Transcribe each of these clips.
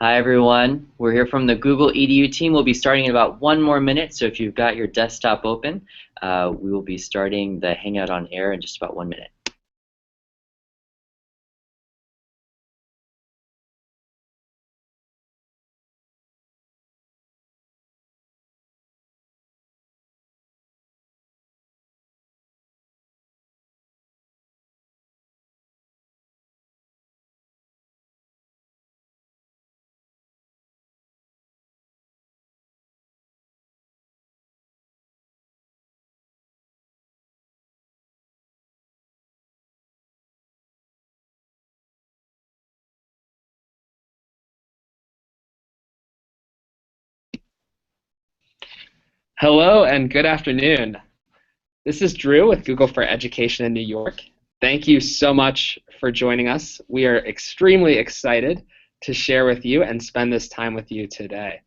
Hi everyone, we're here from the Google EDU team. We'll be starting in about one more minute, so if you've got your desktop open, we will be starting the Hangout on air in just about 1 minute. Hello and good afternoon. This is Drew with Google for Education in New York. Thank you so much for joining us. We are extremely excited to share with you and spend this time with you today.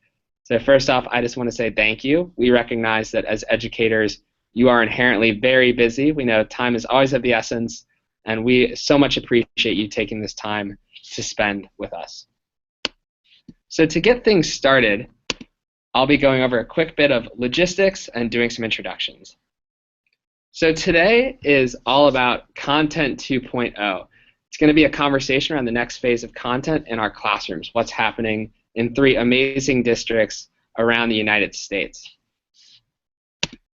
So first off, I just want to say thank you. We recognize that as educators, you are inherently very busy. We know time is always of the essence, and we so much appreciate you taking this time to spend with us. So to get things started, I'll be going over a quick bit of logistics and doing some introductions. So today is all about Content 2.0. It's going to be a conversation around the next phase of content in our classrooms, what's happening in 3 amazing districts around the United States.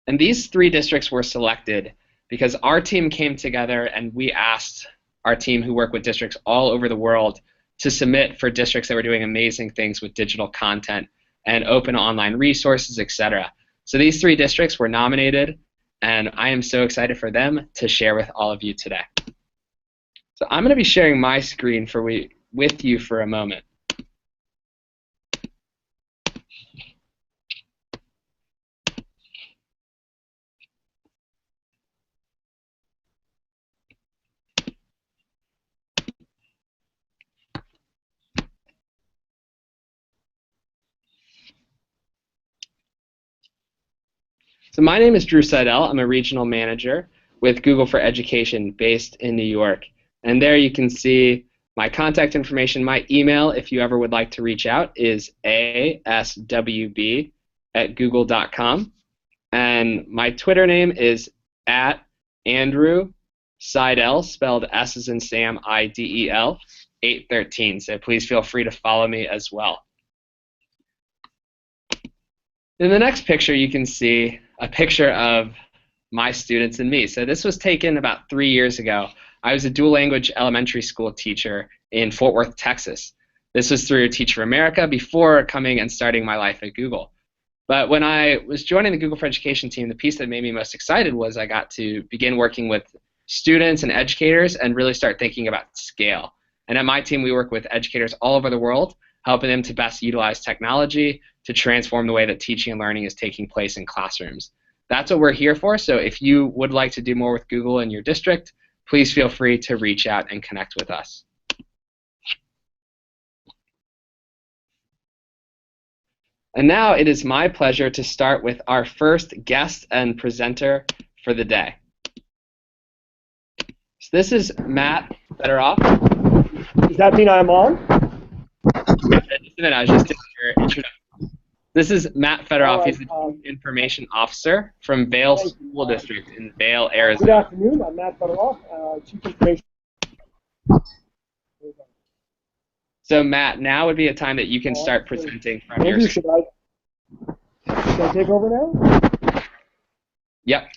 And these 3 districts were selected because our team came together and we asked our team who work with districts all over the world to submit for districts that were doing amazing things with digital content and open online resources, etc. So these 3 districts were nominated, and I am so excited for them to share with all of you today. So I'm going to be sharing my screen with you for a moment. So my name is Drew Seidel. I'm a regional manager with Google for Education based in New York. And there you can see my contact information. My email, if you ever would like to reach out, is aswb@google.com. And my Twitter name is @Andrew Seidel, spelled S as in Sam, IDEL, 813. So please feel free to follow me as well. In the next picture, you can see a picture of my students and me. So this was taken about 3 years ago. I was a dual language elementary school teacher in Fort Worth, Texas. This was through Teach for America before coming and starting my life at Google. But when I was joining the Google for Education team, the piece that made me most excited was I got to begin working with students and educators and really start thinking about scale. And at my team, we work with educators all over the world, helping them to best utilize technology to transform the way that teaching and learning is taking place in classrooms. That's what we're here for, so if you would like to do more with Google in your district, please feel free to reach out and connect with us. And now it is my pleasure to start with our first guest and presenter for the day. So this is Matt Fedoroff. Does that mean I'm on? Just a minute, I was just doing your introduction. This is Matt Fedoroff. Right, He's the Chief Information Officer from Vail School District in Vail, Arizona. Good afternoon. I'm Matt Fedoroff, Chief Information. So Matt, now would be a time that you can start presenting from your screen. Should I take over now? Yep.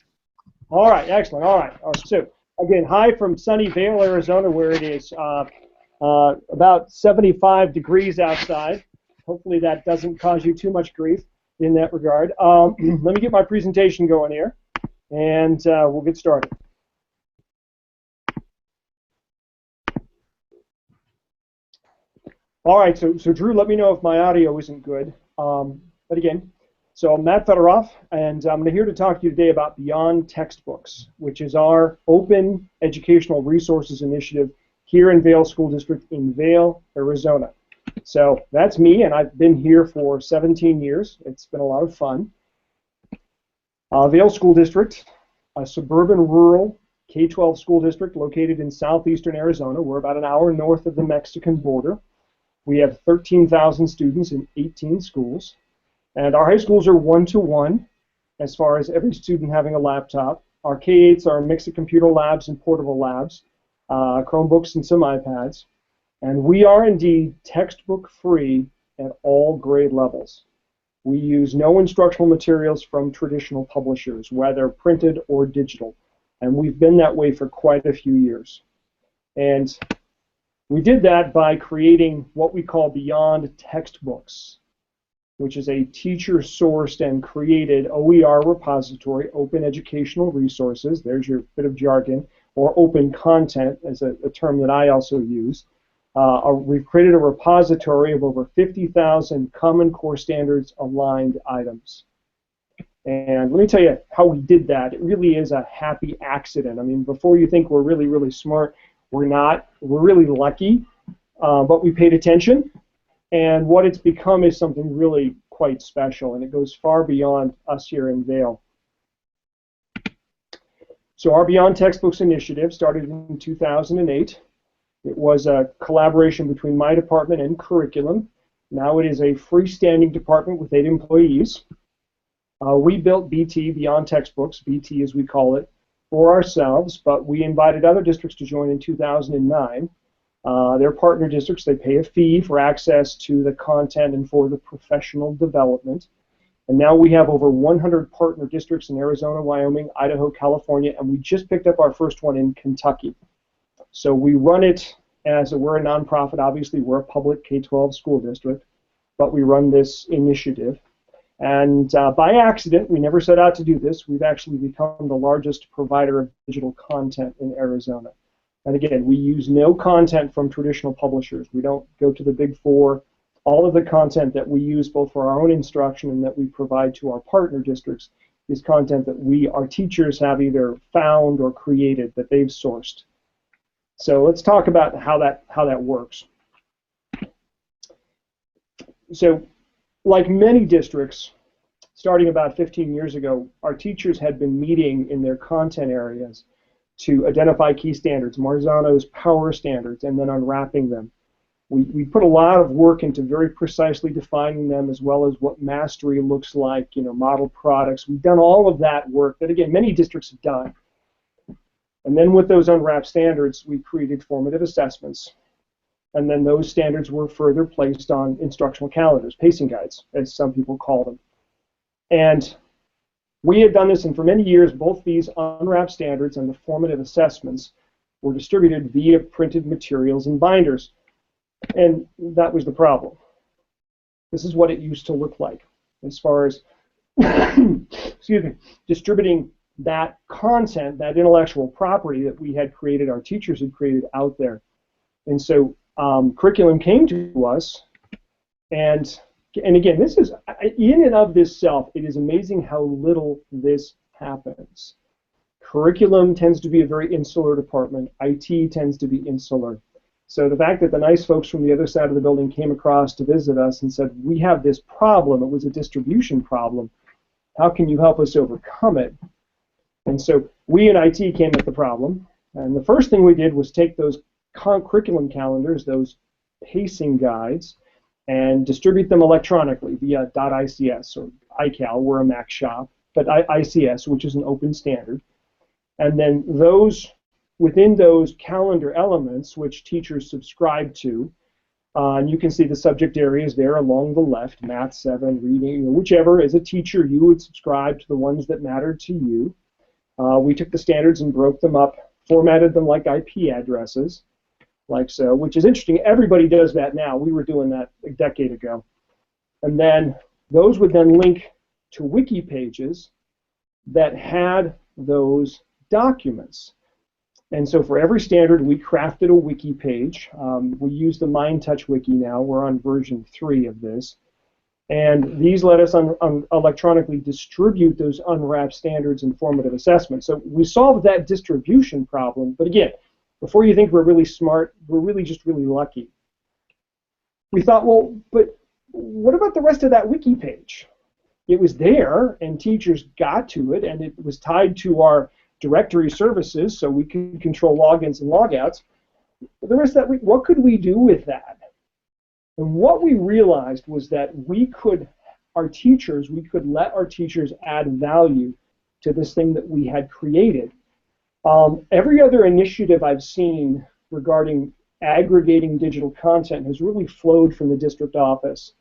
All right, excellent. All right. So again, hi from sunny Vail, Arizona, where it is about 75 degrees outside. Hopefully that doesn't cause you too much grief in that regard. Let me get my presentation going here, and we'll get started. All right, so Drew, let me know if my audio isn't good. But again, so I'm Matt Fedoroff, and I'm here to talk to you today about Beyond Textbooks, which is our open educational resources initiative here in Vail School District in Vail, Arizona. So that's me, and I've been here for 17 years. It's been a lot of fun. Vail School District, a suburban rural K-12 school district located in southeastern Arizona. We're about an hour north of the Mexican border. We have 13,000 students in 18 schools, and our high schools are one-to-one as far as every student having a laptop. Our K-8s are a mix of computer labs and portable labs, Chromebooks and some iPads, and we are indeed textbook free at all grade levels. We use no instructional materials from traditional publishers, whether printed or digital, and we've been that way for quite a few years. And we did that by creating what we call Beyond Textbooks, which is a teacher-sourced and created OER repository, open educational resources, there's your bit of jargon, or open content as a term that I also use. We've created a repository of over 50,000 Common Core Standards aligned items. And let me tell you how we did that. It really is a happy accident. I mean, before you think we're really, really smart, we're not. We're really lucky, but we paid attention. And what it's become is something really quite special, and it goes far beyond us here in Vail. So our Beyond Textbooks initiative started in 2008. It was a collaboration between my department and curriculum. Now it is a freestanding department with 8 employees. We built BT, Beyond Textbooks, BT as we call it, for ourselves, but we invited other districts to join in 2009. They're partner districts. They pay a fee for access to the content and for the professional development. And now we have over 100 partner districts in Arizona, Wyoming, Idaho, California, and we just picked up our first one in Kentucky. So we run it as we're a nonprofit. Obviously, we're a public K-12 school district, but we run this initiative. And by accident, we never set out to do this, we've actually become the largest provider of digital content in Arizona. And again, we use no content from traditional publishers. We don't go to the big four. All of the content that we use both for our own instruction and that we provide to our partner districts is content that our teachers have either found or created, that they've sourced. So let's talk about how that works. So like many districts, starting about 15 years ago, our teachers had been meeting in their content areas to identify key standards, Marzano's power standards, and then unwrapping them. We put a lot of work into very precisely defining them, as well as what mastery looks like, model products. We've done all of that work that, again, many districts have done. And then with those unwrapped standards, we created formative assessments. And then those standards were further placed on instructional calendars, pacing guides, as some people call them. And we had done this, and for many years, both these unwrapped standards and the formative assessments were distributed via printed materials and binders. And that was the problem. This is what it used to look like as far as excuse me, distributing that content, that intellectual property that we had created, our teachers had created out there. And so curriculum came to us, and again, this is, in and of this self, it is amazing how little this happens. Curriculum tends to be a very insular department. IT tends to be insular. So the fact that the nice folks from the other side of the building came across to visit us and said, we have this problem, it was a distribution problem, how can you help us overcome it? And so we in IT came at the problem, and the first thing we did was take those curriculum calendars, those pacing guides, and distribute them electronically via .ics or iCal, we're a Mac shop, but ICS, which is an open standard. And then within those calendar elements, which teachers subscribe to, and you can see the subject areas there along the left, Math 7, reading, whichever, as a teacher, you would subscribe to the ones that mattered to you. We took the standards and broke them up, formatted them like IP addresses, like so, which is interesting. Everybody does that now. We were doing that a decade ago. And then those would then link to wiki pages that had those documents. And so for every standard, we crafted a wiki page. We use the MindTouch wiki now. We're on version 3 of this. And these let us electronically distribute those unwrapped standards and formative assessments. So we solved that distribution problem. But again, before you think we're really smart, we're really just really lucky. We thought, well, but what about the rest of that wiki page? It was there, and teachers got to it, and it was tied to our directory services, so we could control logins and logouts. The rest of that week, what could we do with that? And what we realized was that we could let our teachers add value to this thing that we had created. Every other initiative I've seen regarding aggregating digital content has really flowed from the district office.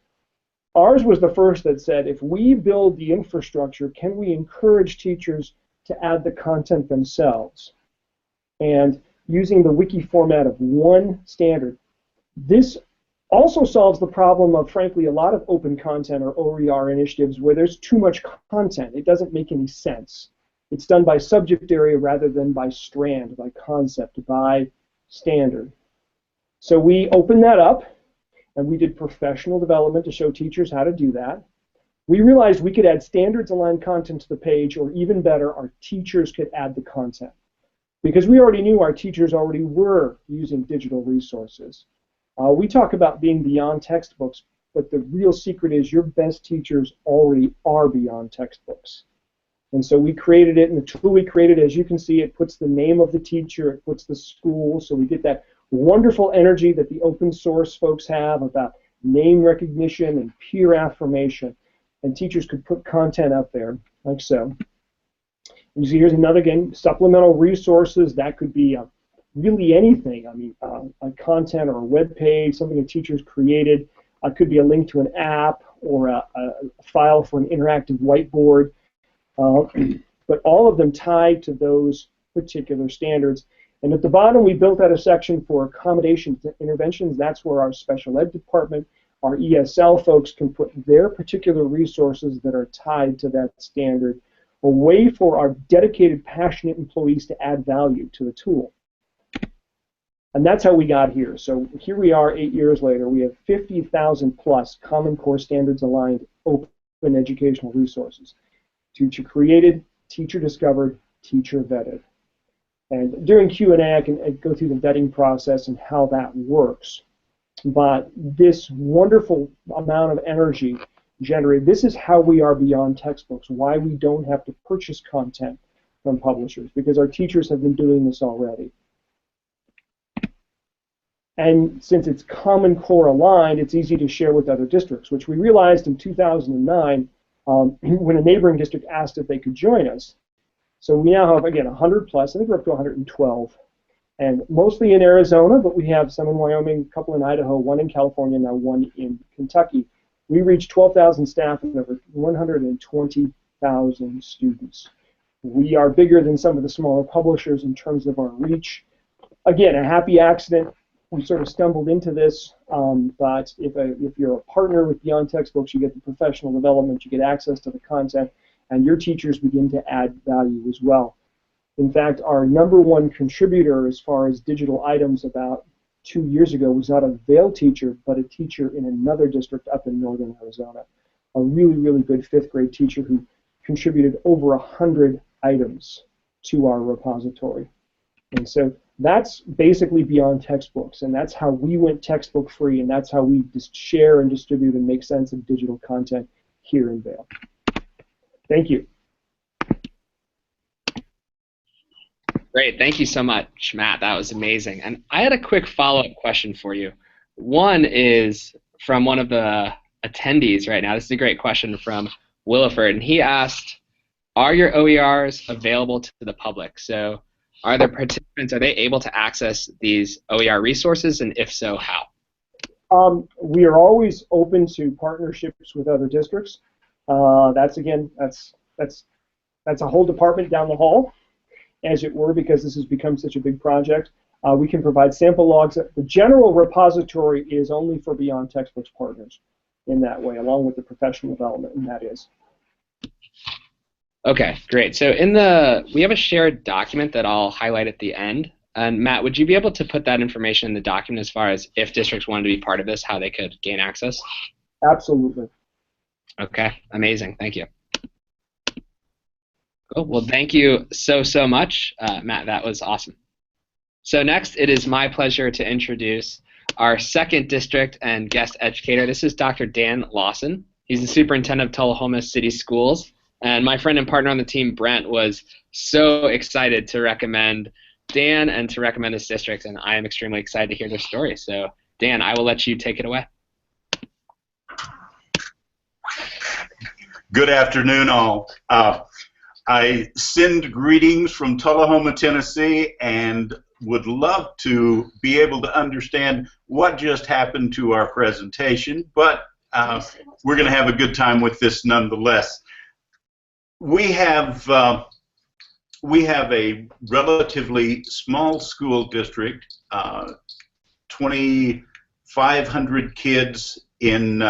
Ours was the first that said, if we build the infrastructure, can we encourage teachers to add the content themselves? And using the wiki format of one standard. This also solves the problem of, frankly, a lot of open content or OER initiatives where there's too much content. It doesn't make any sense. It's done by subject area rather than by strand, by concept, by standard. So we opened that up, and we did professional development to show teachers how to do that. We realized we could add standards-aligned content to the page, or even better, our teachers could add the content. Because we already knew our teachers already were using digital resources. We talk about being beyond textbooks, but the real secret is your best teachers already are beyond textbooks. And so we created it, and the tool we created, as you can see, it puts the name of the teacher, it puts the school, so we get that wonderful energy that the open source folks have about name recognition and peer affirmation. And teachers could put content up there, like so. You see, here's another, again, supplemental resources. That could be really anything. I mean, a content or a web page, something a teacher's created. It could be a link to an app or a file for an interactive whiteboard. But all of them tied to those particular standards. And at the bottom, we built out a section for accommodations and interventions. That's where our special ed department, our ESL folks can put their particular resources that are tied to that standard. A way for our dedicated, passionate employees to add value to the tool. And that's how we got here. So here we are 8 years later. We have 50,000 plus Common Core standards aligned open educational resources. Teacher created, teacher discovered, teacher vetted. And during Q&A, I can go through the vetting process and how that works. But this wonderful amount of energy generated, this is how we are beyond textbooks, why we don't have to purchase content from publishers, because our teachers have been doing this already. And since it's Common Core aligned, it's easy to share with other districts, which we realized in 2009 when a neighboring district asked if they could join us. So we now have, again, 100 plus, I think we're up to 112, and mostly in Arizona, but we have some in Wyoming, a couple in Idaho, one in California, now one in Kentucky. We reach 12,000 staff and over 120,000 students. We are bigger than some of the smaller publishers in terms of our reach. Again, a happy accident. We sort of stumbled into this, but if you're a partner with Beyond Textbooks, you get the professional development, you get access to the content, and your teachers begin to add value as well. In fact, our #1 contributor as far as digital items about 2 years ago was not a Vail teacher, but a teacher in another district up in northern Arizona. A really, really good 5th grade teacher who contributed over 100 items to our repository. And so that's basically Beyond Textbooks, and that's how we went textbook free, and that's how we just share and distribute and make sense of digital content here in Vail. Thank you. Great, thank you so much, Matt. That was amazing. And I had a quick follow-up question for you. One is from one of the attendees right now. This is a great question from Williford, and he asked, are your OERs available to the public? So are there participants, are they able to access these OER resources, and if so, how? We are always open to partnerships with other districts. That's a whole department down the hall, as it were, because this has become such a big project. We can provide sample logs. The general repository is only for Beyond Textbooks partners in that way, along with the professional development, and that is. Okay, great. So we have a shared document that I'll highlight at the end. And Matt, would you be able to put that information in the document as far as if districts wanted to be part of this, how they could gain access? Absolutely. Okay, amazing. Thank you. Cool. Well, thank you so much, Matt. That was awesome. So next, it is my pleasure to introduce our second district and guest educator. This is Dr. Dan Lawson. He's the superintendent of Tullahoma City Schools. And my friend and partner on the team, Brent, was so excited to recommend Dan and to recommend this district, and I am extremely excited to hear their story. So, Dan, I will let you take it away. Good afternoon, all. I send greetings from Tullahoma, Tennessee, and would love to be able to understand what just happened to our presentation, but we're going to have a good time with this nonetheless. We have a relatively small school district, 2,500 kids in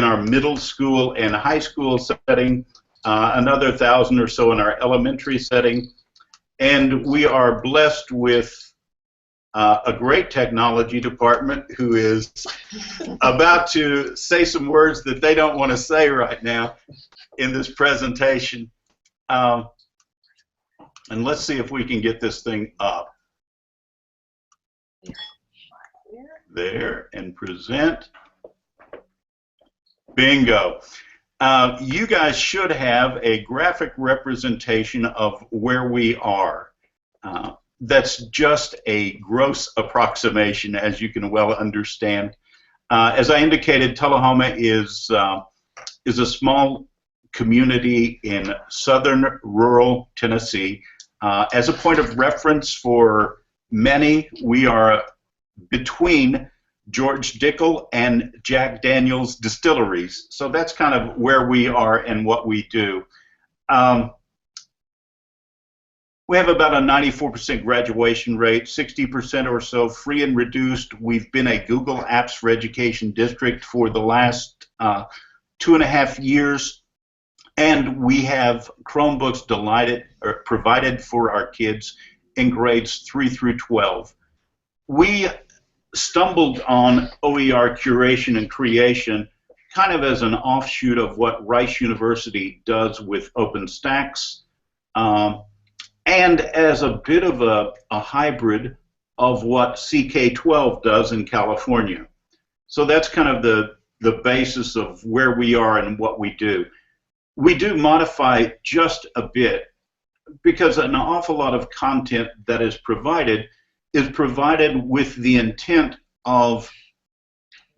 our middle school and high school setting, another 1,000 or so in our elementary setting, and we are blessed with a great technology department who is about to say some words that they don't want to say right now in this presentation. And let's see if we can get this thing up. There, and present. Bingo. You guys should have a graphic representation of where we are. That's just a gross approximation, as you can well understand. As I indicated, Tullahoma is a small community in southern rural Tennessee. As a point of reference for many, we are between George Dickel and Jack Daniels distilleries. So that's kind of where we are and what we do. We have about a 94% graduation rate, 60% or so free and reduced. We've been a Google Apps for Education district for the last 2.5 years, and we have Chromebooks provided for our kids in grades 3 through 12. We stumbled on OER curation and creation kind of as an offshoot of what Rice University does with OpenStax, and as a bit of a hybrid of what CK12 does in California. So that's kind of the basis of where we are and what we do. We do modify just a bit because an awful lot of content that is provided with the intent of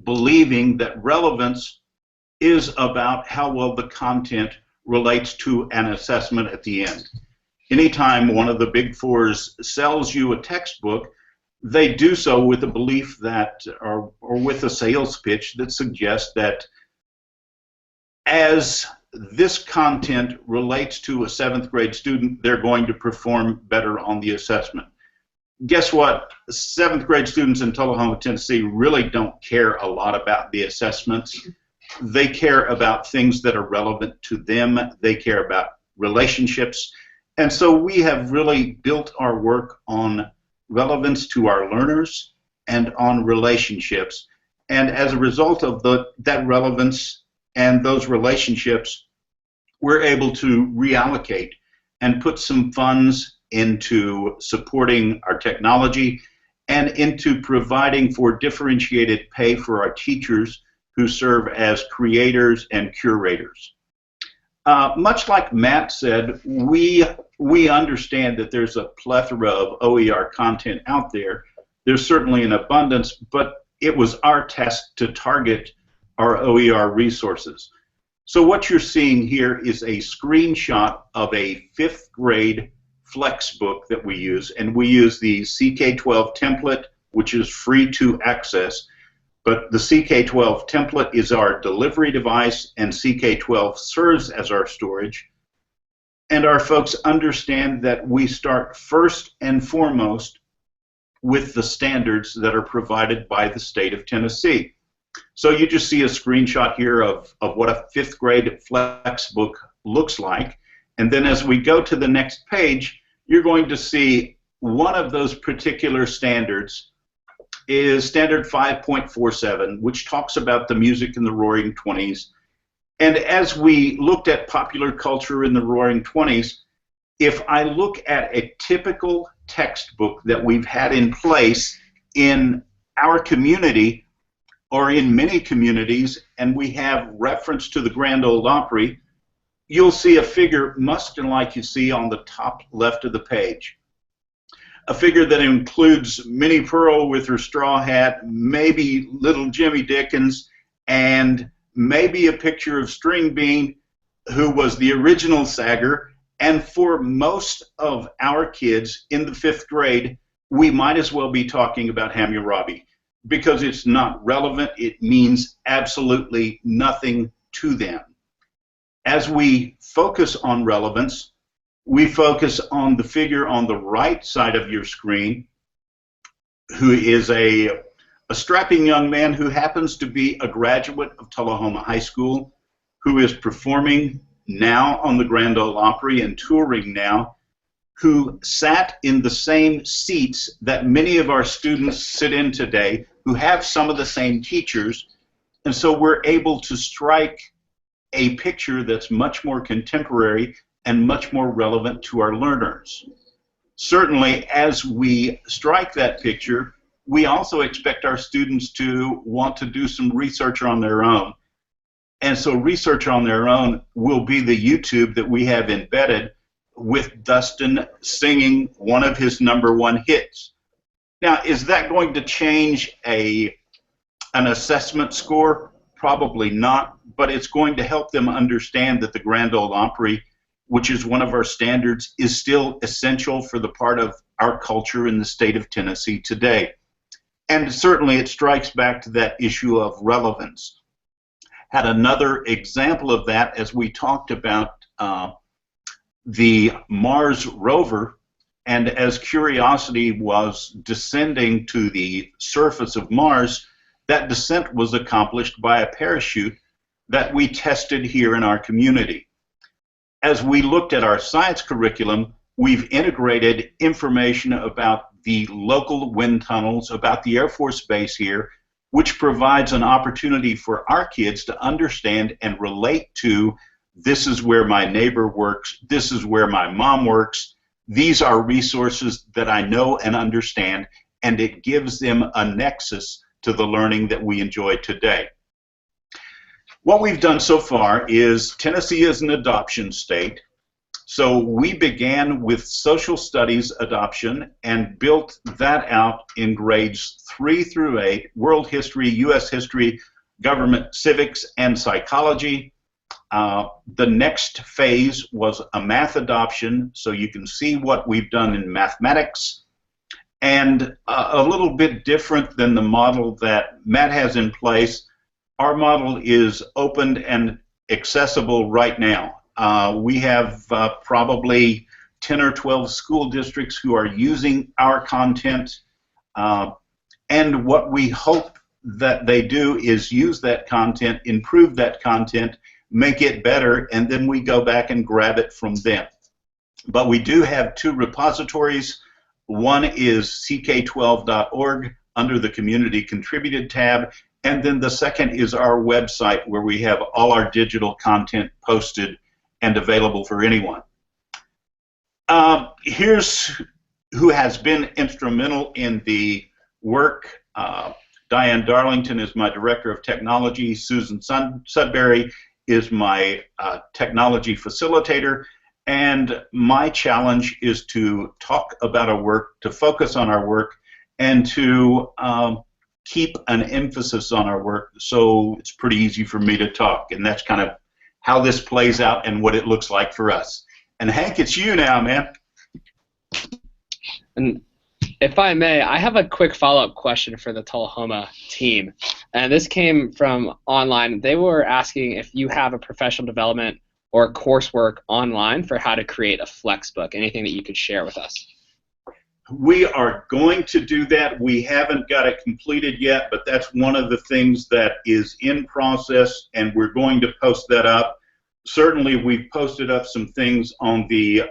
believing that relevance is about how well the content relates to an assessment at the end. Anytime one of the Big Fours sells you a textbook, they do so with a belief that, or with a sales pitch that suggests that as this content relates to a 7th grade student, they're going to perform better on the assessment. Guess what? 7th grade students in Tullahoma, Tennessee really don't care a lot about the assessments. They care about things that are relevant to them. They care about relationships. And so we have really built our work on relevance to our learners and on relationships. And as a result of that relevance and those relationships, we're able to reallocate and put some funds into supporting our technology and into providing for differentiated pay for our teachers who serve as creators and curators. Much like Matt said, we understand that there's a plethora of OER content out there. There's certainly an abundance, but it was our task to target our OER resources. So what you're seeing here is a screenshot of a 5th grade Flexbook that we use, and we use the CK12 template, which is free to access. But the CK12 template is our delivery device, and CK12 serves as our storage. And our folks understand that we start first and foremost with the standards that are provided by the state of Tennessee. So you just see a screenshot here of what a 5th grade Flexbook looks like. And then as we go to the next page, you're going to see one of those particular standards is standard 5.47, which talks about the music in the Roaring Twenties. And as we looked at popular culture in the Roaring Twenties, if I look at a typical textbook that we've had in place in our community or in many communities, and we have reference to the Grand Ole Opry, you'll see a figure much like you see on the top left of the page. A figure that includes Minnie Pearl with her straw hat, maybe little Jimmy Dickens, and maybe a picture of String Bean, who was the original Sager, and for most of our kids in the 5th grade, we might as well be talking about Hammurabi because it's not relevant. It means absolutely nothing to them. As we focus on relevance, we focus on the figure on the right side of your screen, who is a strapping young man who happens to be a graduate of Tullahoma High School, who is performing now on the Grand Ole Opry and touring now, who sat in the same seats that many of our students sit in today, who have some of the same teachers, and so we're able to strike a picture that's much more contemporary and much more relevant to our learners. Certainly, as we strike that picture, we also expect our students to want to do some research on their own. And so research on their own will be the YouTube that we have embedded with Dustin singing one of his #1 hits. Now, is that going to change an assessment score? Probably not, but it's going to help them understand that the Grand Ole Opry, which is one of our standards, is still essential for the part of our culture in the state of Tennessee today. And certainly it strikes back to that issue of relevance. Had another example of that as we talked about the Mars rover, and as Curiosity was descending to the surface of Mars, that descent was accomplished by a parachute that we tested here in our community. As we looked at our science curriculum, we've integrated information about the local wind tunnels, about the Air Force Base here, which provides an opportunity for our kids to understand and relate to, this is where my neighbor works, this is where my mom works, these are resources that I know and understand, and it gives them a nexus to the learning that we enjoy today. What we've done so far is, Tennessee is an adoption state, so we began with social studies adoption and built that out in grades 3 through 8, world history, U.S. history, government civics, and psychology. The next phase was a math adoption, so you can see what we've done in mathematics. And a little bit different than the model that Matt has in place, our model is open and accessible right now. We have probably 10 or 12 school districts who are using our content, and what we hope that they do is use that content, improve that content, make it better, and then we go back and grab it from them. But we do have 2 repositories. One is ck12.org under the Community Contributed tab, and then the second is our website where we have all our digital content posted and available for anyone. Here's who has been instrumental in the work. Diane Darlington is my Director of Technology. Susan Sudbury is my technology facilitator. And my challenge is to talk about our work, to focus on our work, and to keep an emphasis on our work. So it's pretty easy for me to talk, and that's kind of how this plays out and what it looks like for us. And Hank, it's you now, man. And if I may, I have a quick follow-up question for the Tullahoma team. And this came from online. They were asking if you have a professional development or coursework online for how to create a Flexbook, anything that you could share with us. We are going to do that. We haven't got it completed yet, but that's one of the things that is in process, and we're going to post that up. Certainly, we've posted up some things on the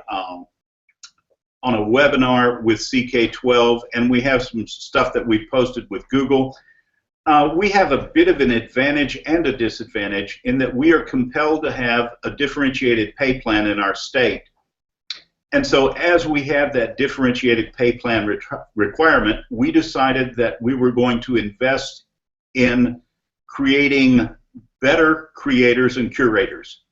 on a webinar with CK12, and we have some stuff that we've posted with Google. We have a bit of an advantage and a disadvantage in that we are compelled to have a differentiated pay plan in our state. And so as we have that differentiated pay plan requirement, we decided that we were going to invest in creating better creators and curators.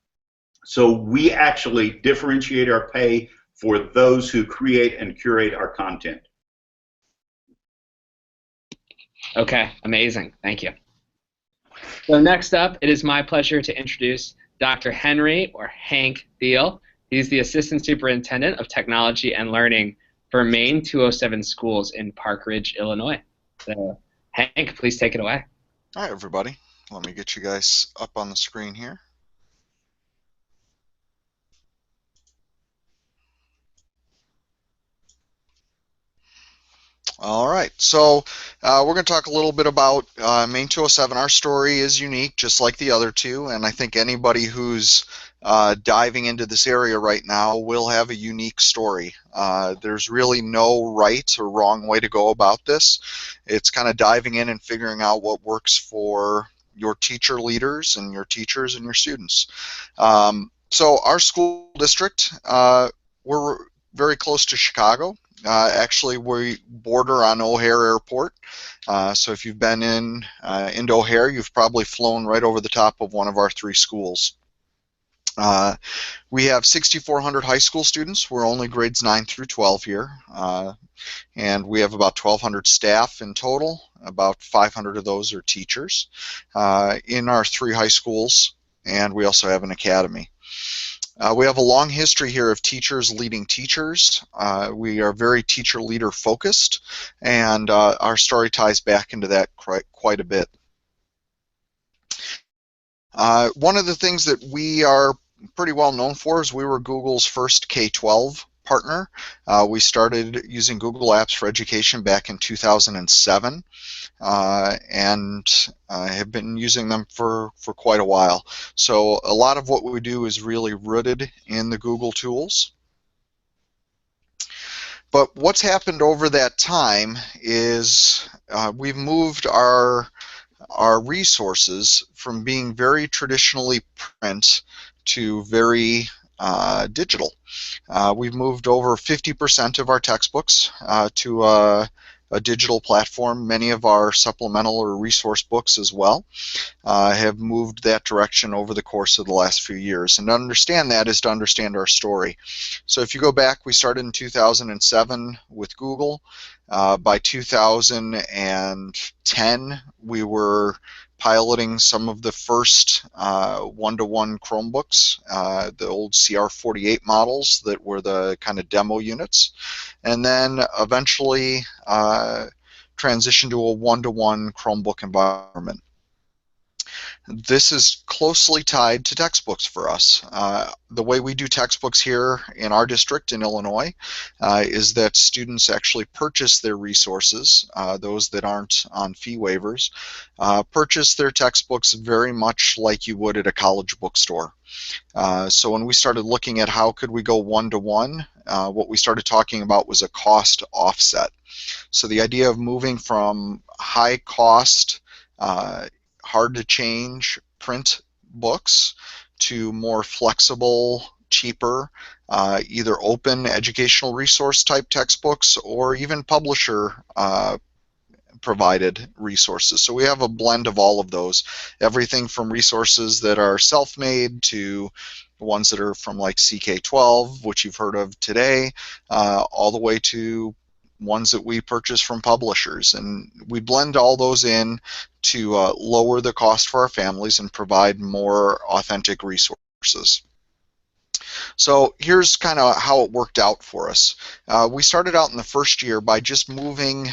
So we actually differentiate our pay for those who create and curate our content. Okay, amazing. Thank you. So next up, it is my pleasure to introduce Dr. Henry, or Hank Thiel. He's the Assistant Superintendent of Technology and Learning for Maine 207 schools in Park Ridge, Illinois. So, Hank, please take it away. All right, everybody. Let me get you guys up on the screen here. All right, so we're going to talk a little bit about Maine 207. Our story is unique, just like the other two, and I think anybody who's diving into this area right now will have a unique story. There's really no right or wrong way to go about this. It's kind of diving in and figuring out what works for your teacher leaders and your teachers and your students. So our school district, we're very close to Chicago. Actually, we border on O'Hare Airport. So if you've been into O'Hare, you've probably flown right over the top of one of our 3 schools. We have 6,400 high school students. We're only grades 9 through 12 here. And we have about 1,200 staff in total. About 500 of those are teachers in our 3 high schools. And we also have an academy. We have a long history here of teachers leading teachers. We are very teacher leader focused, and our story ties back into that quite a bit. One of the things that we are pretty well known for is we were Google's first K-12 partner. We started using Google Apps for Education back in 2007. And have been using them for quite a while. So a lot of what we do is really rooted in the Google tools. But what's happened over that time is we've moved our resources from being very traditionally print to very digital. We've moved over 50% of our textbooks to a digital platform. Many of our supplemental or resource books as well have moved that direction over the course of the last few years. And to understand that is to understand our story. So if you go back, we started in 2007 with Google. By 2010, we were piloting some of the first one-to-one Chromebooks, the old CR48 models that were the kind of demo units, and then eventually transitioned to a one-to-one Chromebook environment. This is closely tied to textbooks for us. The way we do textbooks here in our district in Illinois is that students actually purchase their resources, those that aren't on fee waivers, purchase their textbooks very much like you would at a college bookstore. So when we started looking at how could we go one-to-one, what we started talking about was a cost offset. So the idea of moving from high cost, hard to change print books to more flexible, cheaper, either open educational resource type textbooks or even publisher provided resources. So we have a blend of all of those. Everything from resources that are self-made to ones that are from like CK12, which you've heard of today, all the way to ones that we purchase from publishers, and we blend all those in to lower the cost for our families and provide more authentic resources. So here's kind of how it worked out for us. We started out in the first year by just moving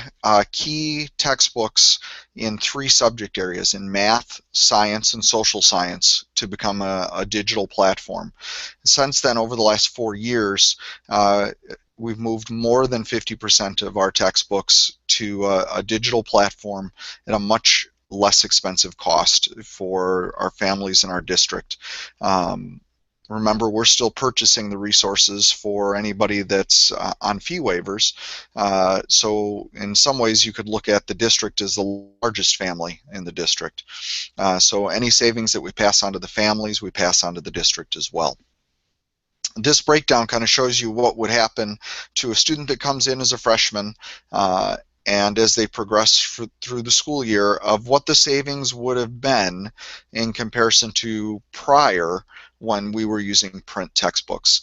key textbooks in 3 subject areas, in math, science, and social science, to become a digital platform. Since then, over the last 4 years, we've moved more than 50% of our textbooks to a digital platform at a much less expensive cost for our families in our district. Remember, we're still purchasing the resources for anybody that's on fee waivers. So in some ways, you could look at the district as the largest family in the district. So any savings that we pass on to the families, we pass on to the district as well. This breakdown kind of shows you what would happen to a student that comes in as a freshman and as they progress through the school year, of what the savings would have been in comparison to prior when we were using print textbooks.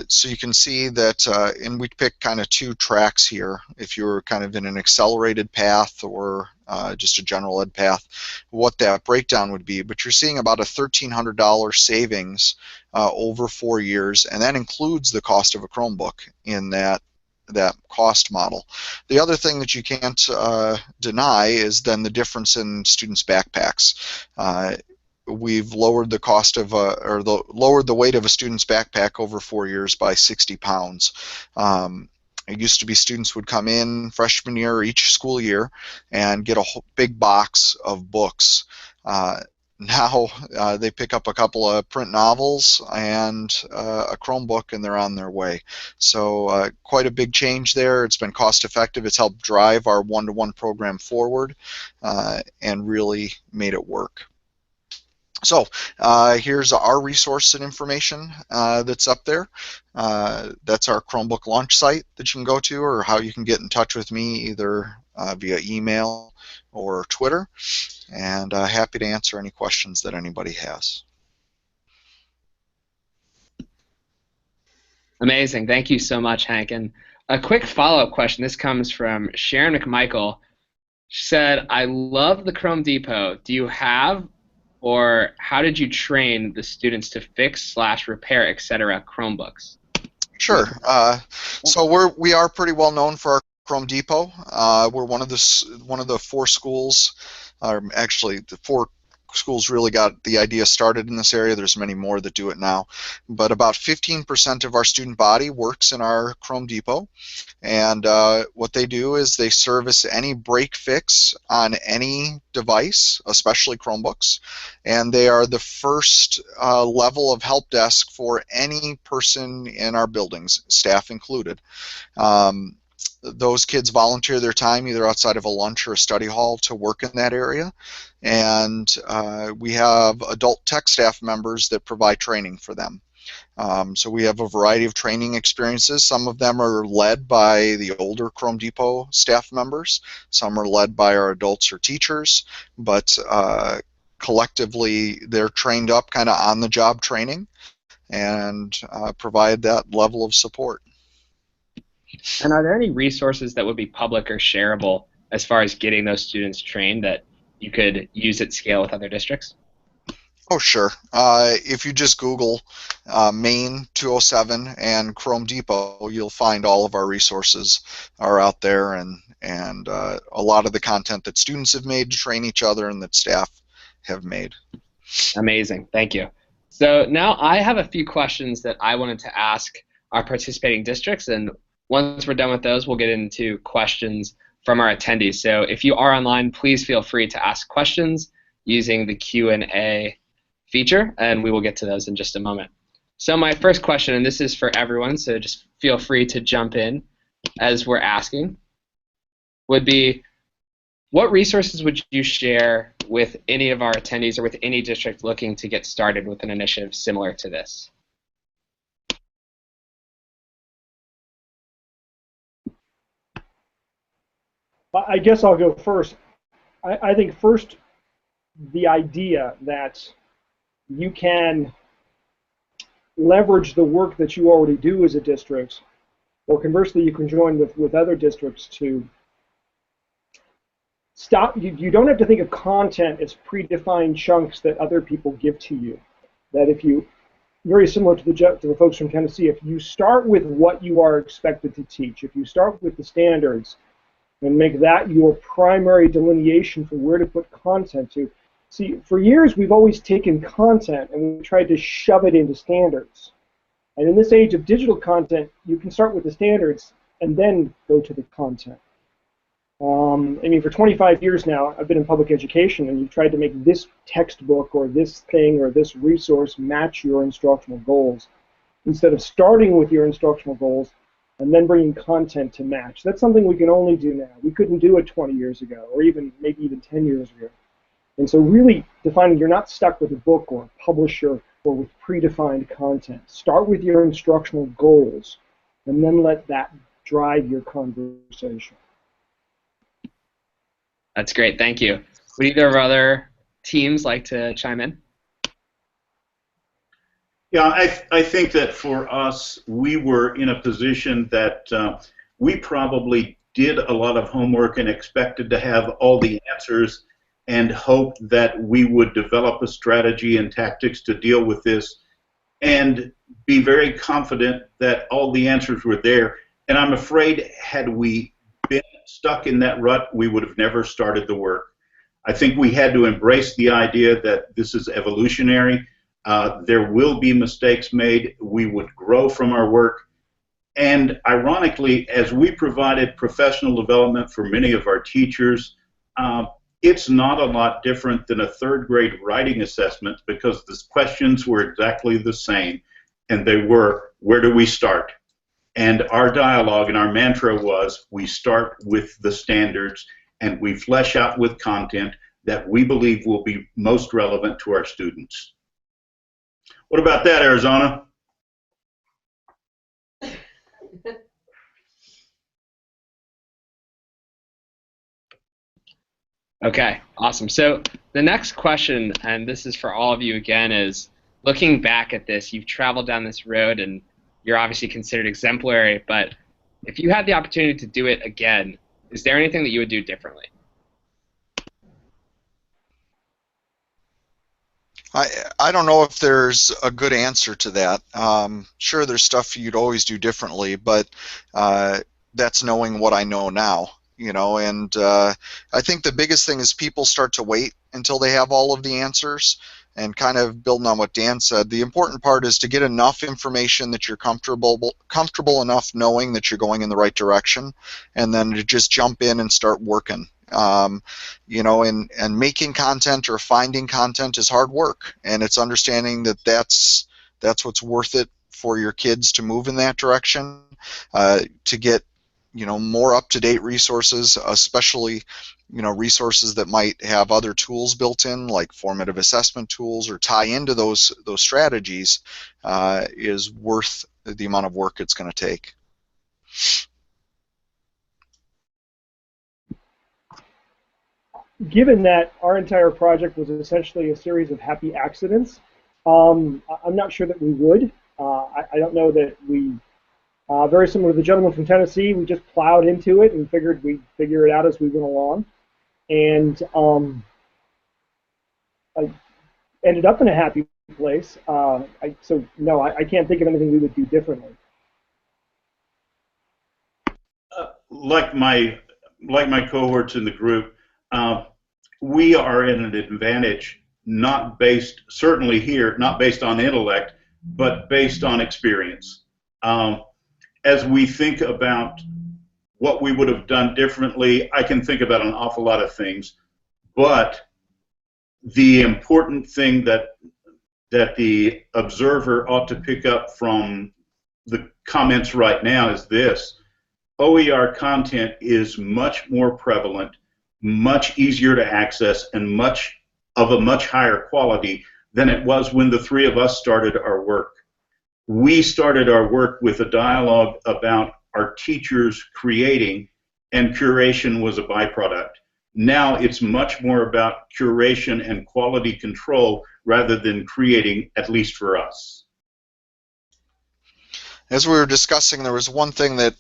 So you can see that, and we pick kind of two tracks here. If you're kind of in an accelerated path or just a general ed path, what that breakdown would be. But you're seeing about a $1,300 savings over 4 years, and that includes the cost of a Chromebook in that cost model. The other thing that you can't deny is then the difference in students' backpacks. We've lowered the cost of lowered the weight of a student's backpack over 4 years by 60 pounds. It used to be students would come in freshman year each school year and get a whole big box of books. Now they pick up a couple of print novels and a Chromebook, and they're on their way. So quite a big change there. It's been cost effective. It's helped drive our one-to-one program forward and really made it work. So here's our resource and information that's up there. That's our Chromebook launch site that you can go to, or how you can get in touch with me either via email or Twitter. And happy to answer any questions that anybody has. Amazing. Thank you so much, Hank. And a quick follow-up question. This comes from Sharon McMichael. She said, I love the Chrome Depot. Do you have, or how did you train the students to fix / repair, etc. Chromebooks? Sure. So we are pretty well known for our Chrome Depot. We're one of the 4 schools, actually the 4 schools really got the idea started in this area. There's many more that do it now, but about 15% of our student body works in our Chrome Depot, and what they do is they service any break fix on any device, especially Chromebooks, and they are the first level of help desk for any person in our buildings, staff included. Those kids volunteer their time either outside of a lunch or a study hall to work in that area, and we have adult tech staff members that provide training for them. So we have a variety of training experiences. Some of them are led by the older Chrome Depot staff members. Some are led by our adults or teachers, but collectively they're trained up kind of on-the-job training and provide that level of support. And are there any resources that would be public or shareable as far as getting those students trained that you could use at scale with other districts? Oh, sure. If you just Google Maine 207 and Chrome Depot, you'll find all of our resources are out there, and a lot of the content that students have made to train each other and that staff have made. Amazing. Thank you. So now I have a few questions that I wanted to ask our participating districts, and once we're done with those, we'll get into questions from our attendees. So if you are online, please feel free to ask questions using the Q&A feature, and we will get to those in just a moment. So my first question, and this is for everyone, so just feel free to jump in as we're asking, would be, what resources would you share with any of our attendees or with any district looking to get started with an initiative similar to this? I guess I'll go first. I think first, the idea that you can leverage the work that you already do as a district, or conversely, you can join with other districts to stop. You don't have to think of content as predefined chunks that other people give to you. That if you, very similar to the folks from Tennessee, if you start with what you are expected to teach, if you start with the standards, and make that your primary delineation for where to put content to. See, for years we've always taken content and we've tried to shove it into standards. And in this age of digital content, you can start with the standards and then go to the content. I mean, for 25 years now, I've been in public education, and you've tried to make this textbook or this thing or this resource match your instructional goals, instead of starting with your instructional goals and then bringing content to match. That's something we can only do now. We couldn't do it 20 years ago, or maybe even 10 years ago. And so really defining, you're not stuck with a book or a publisher or with predefined content. Start with your instructional goals, and then let that drive your conversation. That's great, thank you. Would either of our other teams like to chime in? Yeah, I think that for us, we were in a position that we probably did a lot of homework and expected to have all the answers and hoped that we would develop a strategy and tactics to deal with this and be very confident that all the answers were there. And I'm afraid had we been stuck in that rut, we would have never started the work. I think we had to embrace the idea that this is evolutionary. There will be mistakes made. We would grow from our work. And ironically, as we provided professional development for many of our teachers, it's not a lot different than a third grade writing assessment because the questions were exactly the same. And they were, where do we start? And our dialogue and our mantra was, we start with the standards and we flesh out with content that we believe will be most relevant to our students. What about that, Arizona? Okay, awesome. So the next question, and this is for all of you again, is looking back at this, you've traveled down this road and you're obviously considered exemplary, but if you had the opportunity to do it again, is there anything that you would do differently? I don't know if there's a good answer to that. Sure, there's stuff you'd always do differently, but that's knowing what I know now. You know, and I think the biggest thing is people start to wait until they have all of the answers, and kind of building on what Dan said, the important part is to get enough information that you're comfortable enough knowing that you're going in the right direction, and then to just jump in and start working. You know, and making content or finding content is hard work, and it's understanding that that's what's worth it for your kids to move in that direction, to get, you know, more up-to-date resources, especially, you know, resources that might have other tools built in, like formative assessment tools, or tie into those strategies, is worth the amount of work it's going to take. Given that our entire project was essentially a series of happy accidents, I'm not sure that we would. I don't know that we, very similar to the gentleman from Tennessee, we just plowed into it and figured we'd figure it out as we went along. And I ended up in a happy place. So no, I can't think of anything we would do differently. Like my cohorts in the group, we are at an advantage, not based, certainly here, not based on intellect, but based on experience. As we think about what we would have done differently, I can think about an awful lot of things, but the important thing that the observer ought to pick up from the comments right now is this: OER content is much more prevalent, much easier to access, and much of a much higher quality than it was when the three of us started our work. We started our work with a dialogue about our teachers creating, and curation was a byproduct. Now it's much more about curation and quality control rather than creating, at least for us. As we were discussing, there was one thing that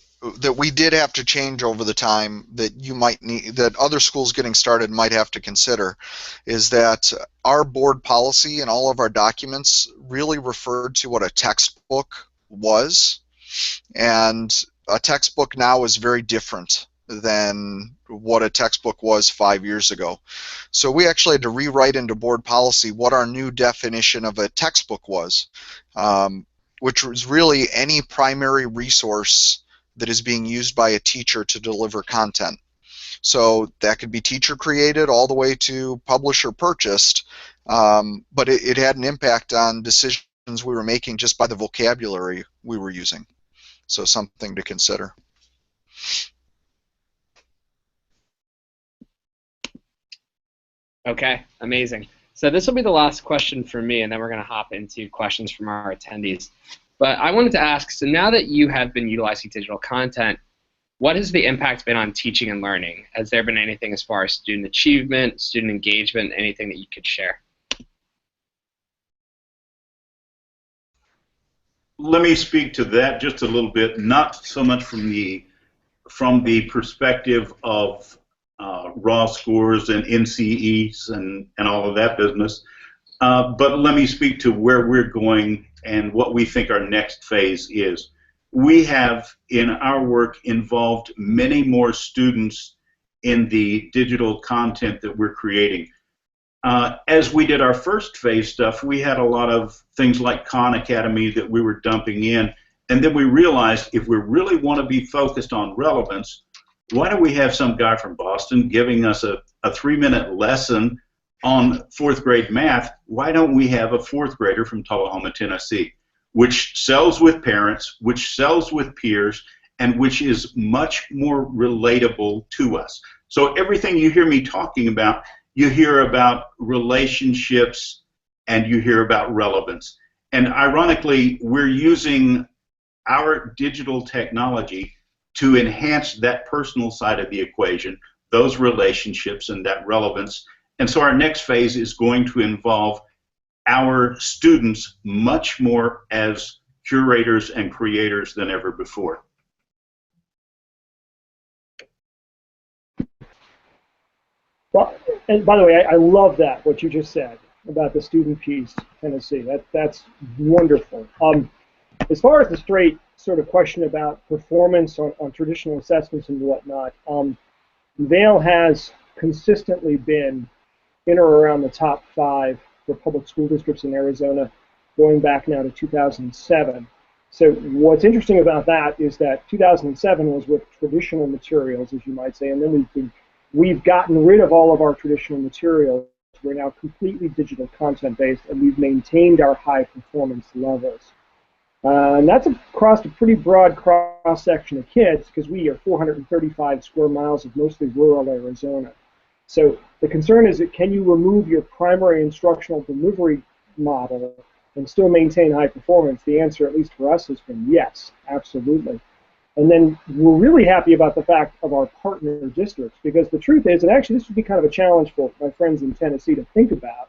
we did have to change over the time that you might need, that other schools getting started might have to consider, is that our board policy and all of our documents really referred to what a textbook was, and a textbook now is very different than what a textbook was 5 years ago. So we actually had to rewrite into board policy what our new definition of a textbook was, which was really any primary resource that is being used by a teacher to deliver content. So that could be teacher created all the way to publisher purchased, but it had an impact on decisions we were making just by the vocabulary we were using. So something to consider. Okay, amazing. So this will be the last question for me, and then we're going to hop into questions from our attendees. But I wanted to ask, so now that you have been utilizing digital content, what has the impact been on teaching and learning? Has there been anything as far as student achievement, student engagement, anything that you could share? Let me speak to that just a little bit, not so much from the perspective of raw scores and NCEs and all of that business, but let me speak to where we're going and what we think our next phase is. We have, in our work, involved many more students in the digital content that we're creating. As we did our first phase stuff, we had a lot of things like Khan Academy that we were dumping in, and then we realized if we really want to be focused on relevance, why don't we have some guy from Boston giving us a 3-minute lesson on 4th grade math? Why don't we have a 4th grader from Tullahoma, Tennessee, which sells with parents, which sells with peers, and which is much more relatable to us. So everything you hear me talking about, you hear about relationships and you hear about relevance. And ironically, we're using our digital technology to enhance that personal side of the equation, those relationships and that relevance. And so our next phase is going to involve our students much more as curators and creators than ever before. Well, and by the way, I love that, what you just said about the student piece, Tennessee. That's wonderful. As far as the straight sort of question about performance on traditional assessments and whatnot, Vail has consistently been in or around the top 5 for public school districts in Arizona, going back now to 2007. So what's interesting about that is that 2007 was with traditional materials, as you might say, and then we've gotten rid of all of our traditional materials. We're now completely digital content based, and we've maintained our high performance levels. And that's across a pretty broad cross section of kids, because we are 435 square miles of mostly rural Arizona. So the concern is that can you remove your primary instructional delivery model and still maintain high performance? The answer, at least for us, has been yes, absolutely. And then we're really happy about the fact of our partner districts, because the truth is, and actually this would be kind of a challenge for my friends in Tennessee to think about,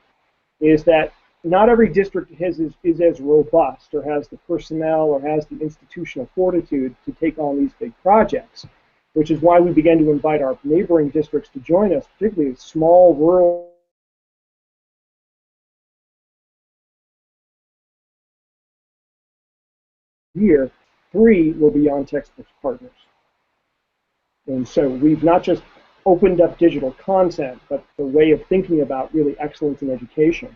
is that not every district is as robust or has the personnel or has the institutional fortitude to take on these big projects, which is why we began to invite our neighboring districts to join us, particularly small rural year. 3 will be on textbooks partners. And so we've not just opened up digital content, but the way of thinking about really excellence in education,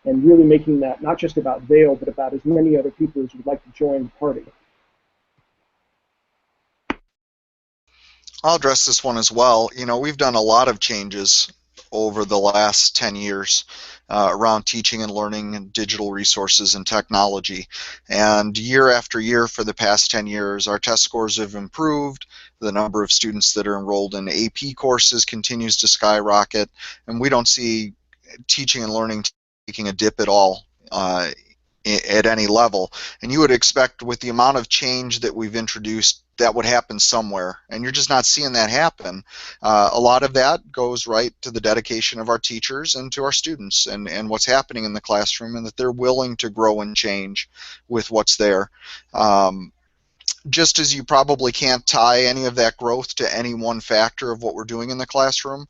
and really making that not just about Vail, but about as many other people as would like to join the party. I'll address this one as well. You know, we've done a lot of changes over the last 10 years around teaching and learning and digital resources and technology. And year after year for the past 10 years, our test scores have improved. The number of students that are enrolled in AP courses continues to skyrocket. And we don't see teaching and learning taking a dip at all at any level. And you would expect, with the amount of change that we've introduced, that would happen somewhere, and you're just not seeing that happen. A lot of that goes right to the dedication of our teachers and to our students, and what's happening in the classroom, and that they're willing to grow and change with what's there. Just as you probably can't tie any of that growth to any one factor of what we're doing in the classroom,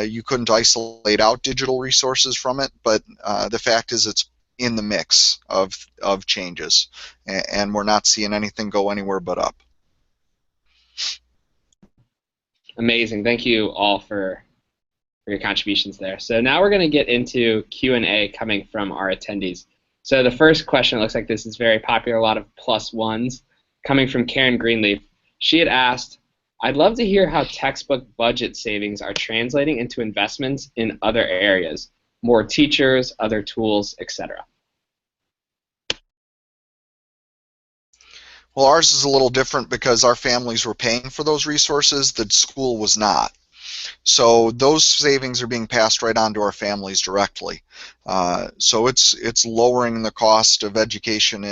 you couldn't isolate out digital resources from it, but the fact is it's in the mix of changes, and we're not seeing anything go anywhere but up. Amazing. Thank you all for your contributions there. So now we're going to get into Q&A coming from our attendees. So the first question, it looks like this is very popular, a lot of +1s, coming from Karen Greenleaf. She had asked, I'd love to hear how textbook budget savings are translating into investments in other areas, more teachers, other tools, etc. Well, ours is a little different because our families were paying for those resources, the school was not. So those savings are being passed right on to our families directly. So it's lowering the cost of education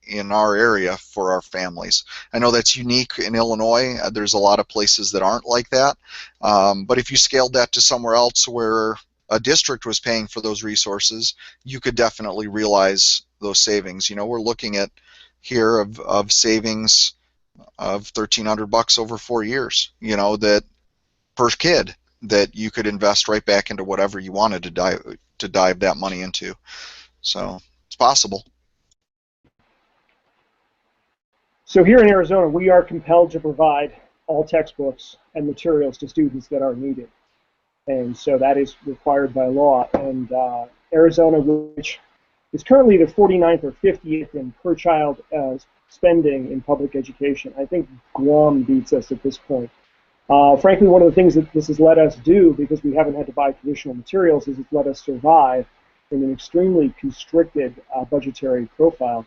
in our area for our families. I know that's unique in Illinois. There's a lot of places that aren't like that. But if you scaled that to somewhere else where a district was paying for those resources, you could definitely realize those savings. You know, we're looking at here of savings of $1,300 over 4 years, that per kid, that you could invest right back into whatever you wanted to dive that money into. So it's possible. So here in Arizona, we are compelled to provide all textbooks and materials to students that are needed. And so that is required by law. And Arizona, which is currently the 49th or 50th in per child spending in public education, I think Guam beats us at this point. Frankly, one of the things that this has let us do, because we haven't had to buy traditional materials, is it's let us survive in an extremely constricted budgetary profile.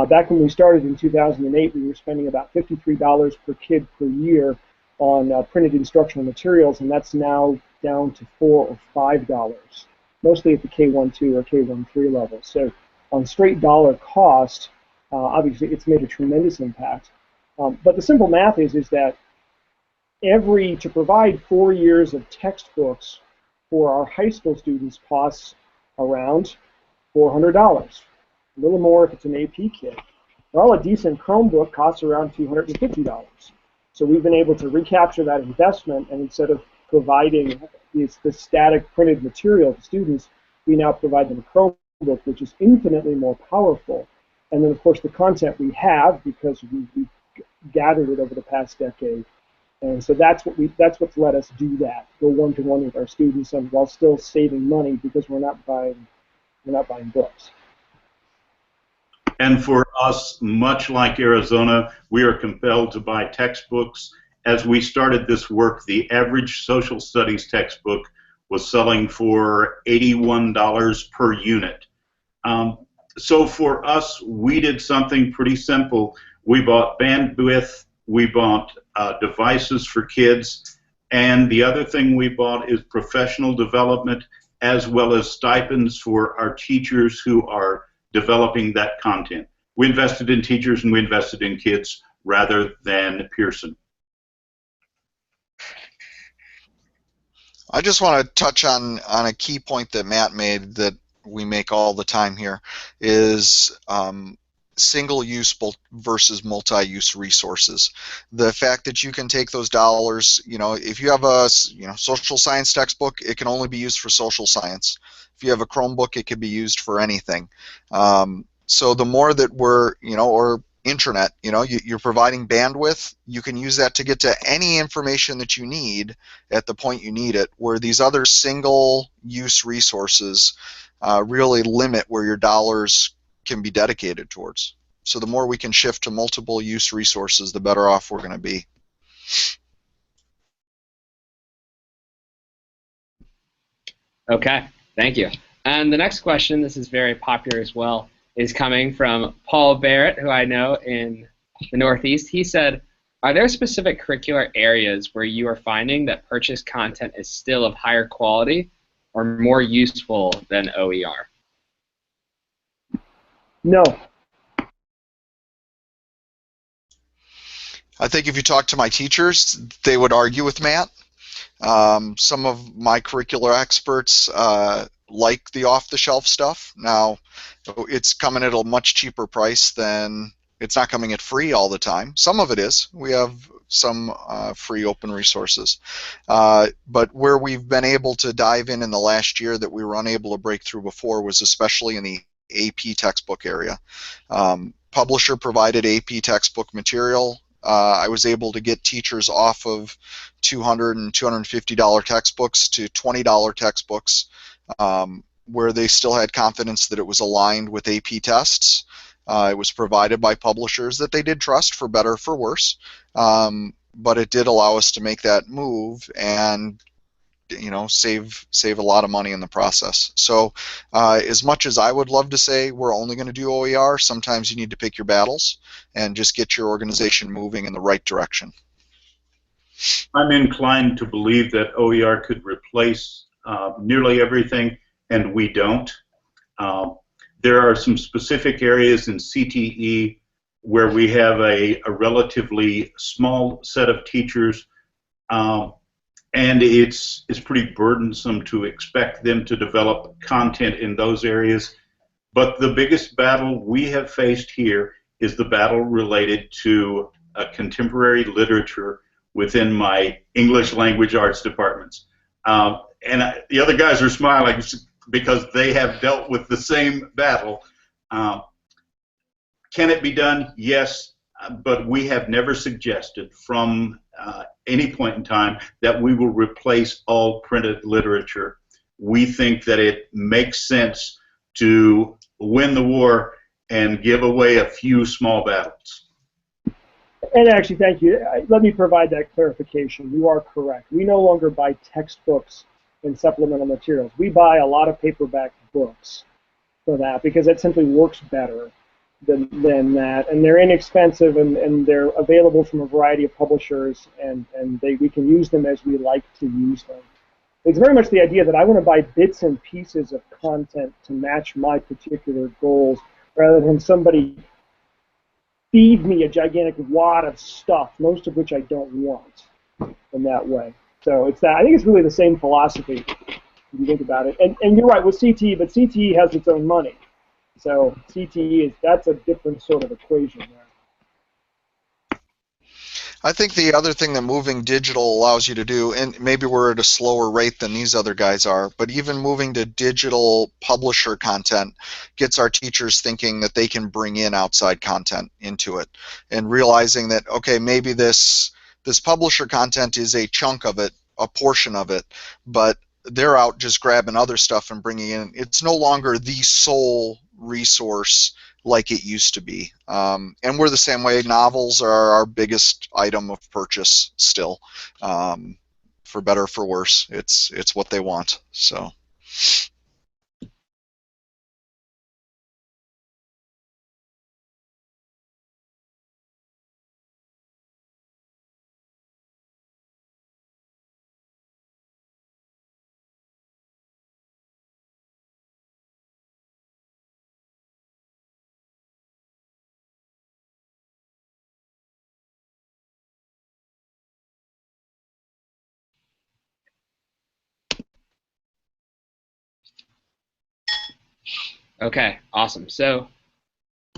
Back when we started in 2008, we were spending about $53 per kid per year on printed instructional materials, and that's now down to $4 or $5, mostly at the K1-2 or K1-3 level. So on straight dollar cost, obviously it's made a tremendous impact. But the simple math is that to provide 4 years of textbooks for our high school students costs around $400. A little more if it's an AP kit. Well, a decent Chromebook costs around $250. So we've been able to recapture that investment, and instead of providing this static printed material to students, we now provide them a Chromebook, which is infinitely more powerful. And then, of course, the content we have, because we've gathered it over the past decade. And so that's what's let us do that, go one-to-one with our students, and while still saving money because we're not buying books. And for us, much like Arizona, we are compelled to buy textbooks. As we started this work, the average social studies textbook was selling for $81 per unit. So for us, we did something pretty simple. We bought bandwidth, we bought devices for kids, and the other thing we bought is professional development as well as stipends for our teachers who are developing that content. We invested in teachers and we invested in kids rather than Pearson. I just want to touch on a key point that Matt made that we make all the time here, is single-use versus multi-use resources. The fact that you can take those dollars, if you have a social science textbook, it can only be used for social science. If you have a Chromebook, it can be used for anything. So the more that we're, or intranet, you're providing bandwidth, you can use that to get to any information that you need at the point you need it, where these other single-use resources really limit where your dollars can be dedicated towards. So the more we can shift to multiple use resources, the better off we're going to be. Okay, thank you. And the next question, this is very popular as well, is coming from Paul Barrett, who I know in the Northeast. He said, are there specific curricular areas where you are finding that purchased content is still of higher quality or more useful than OER? No. I think if you talk to my teachers, they would argue with Matt. Some of my curricular experts like the off-the-shelf stuff. Now, it's coming at a much cheaper price than, it's not coming at free all the time. Some of it is. We have some free open resources. But where we've been able to dive in the last year that we were unable to break through before was especially in the AP textbook area. Publisher provided AP textbook material. I was able to get teachers off of $200 and $250 textbooks to $20 textbooks, where they still had confidence that it was aligned with AP tests. It was provided by publishers that they did trust, for better or for worse, but it did allow us to make that move and save a lot of money in the process. So as much as I would love to say we're only going to do OER, sometimes you need to pick your battles and just get your organization moving in the right direction. I'm inclined to believe that OER could replace nearly everything, and we don't. There are some specific areas in CTE where we have a relatively small set of teachers, and it's pretty burdensome to expect them to develop content in those areas. But the biggest battle we have faced here is the battle related to contemporary literature within my English language arts departments. The other guys are smiling because they have dealt with the same battle. Can it be done? Yes, but we have never suggested from any point in time that we will replace all printed literature. We think that it makes sense to win the war and give away a few small battles. And actually, thank you. Let me provide that clarification. You are correct. We no longer buy textbooks and supplemental materials. We buy a lot of paperback books for that because it simply works better than that. And they're inexpensive, and they're available from a variety of publishers, and we can use them as we like to use them. It's very much the idea that I want to buy bits and pieces of content to match my particular goals rather than somebody feed me a gigantic wad of stuff, most of which I don't want in that way. So it's that. I think it's really the same philosophy if you think about it. And you're right with CTE, but CTE has its own money. So CTE that's a different sort of equation there. I think the other thing that moving digital allows you to do, and maybe we're at a slower rate than these other guys are, but even moving to digital publisher content gets our teachers thinking that they can bring in outside content into it, and realizing that, okay, maybe this publisher content is a chunk of it, a portion of it, but they're out just grabbing other stuff and bringing in. It's no longer the sole resource like it used to be. And we're the same way. Novels are our biggest item of purchase still. For better or for worse, it's what they want. So. Okay, awesome. So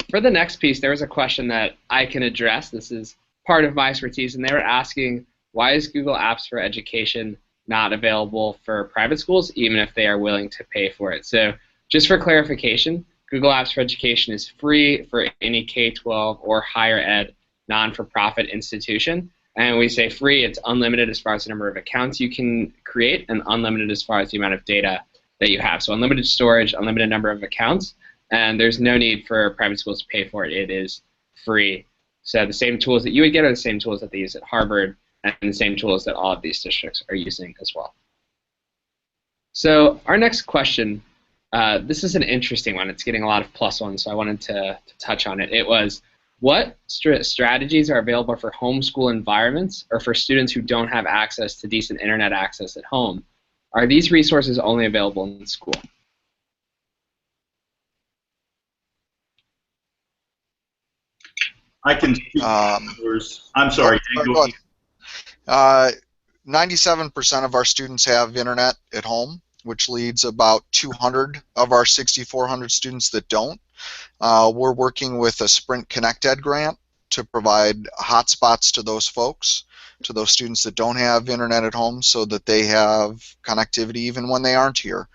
for the next piece, there was a question that I can address. This is part of my expertise, and they were asking, why is Google Apps for Education not available for private schools, even if they are willing to pay for it? So just for clarification, Google Apps for Education is free for any K-12 or higher ed non-for-profit institution. And when we say free, it's unlimited as far as the number of accounts you can create, and unlimited as far as the amount of data that you have. So unlimited storage, unlimited number of accounts, and there's no need for private schools to pay for it. It is free. So the same tools that you would get are the same tools that they use at Harvard, and the same tools that all of these districts are using as well. So our next question, this is an interesting one. It's getting a lot of +1s, so I wanted to touch on it. It was, what strategies are available for homeschool environments or for students who don't have access to decent internet access at home? Are these resources only available in school? I can speak. I'm sorry. Go ahead. 97% of our students have internet at home, which leads about 200 of our 6,400 students that don't. We're working with a Sprint ConnectEd grant to provide hotspots to those folks, to those students that don't have internet at home, so that they have connectivity even when they aren't here.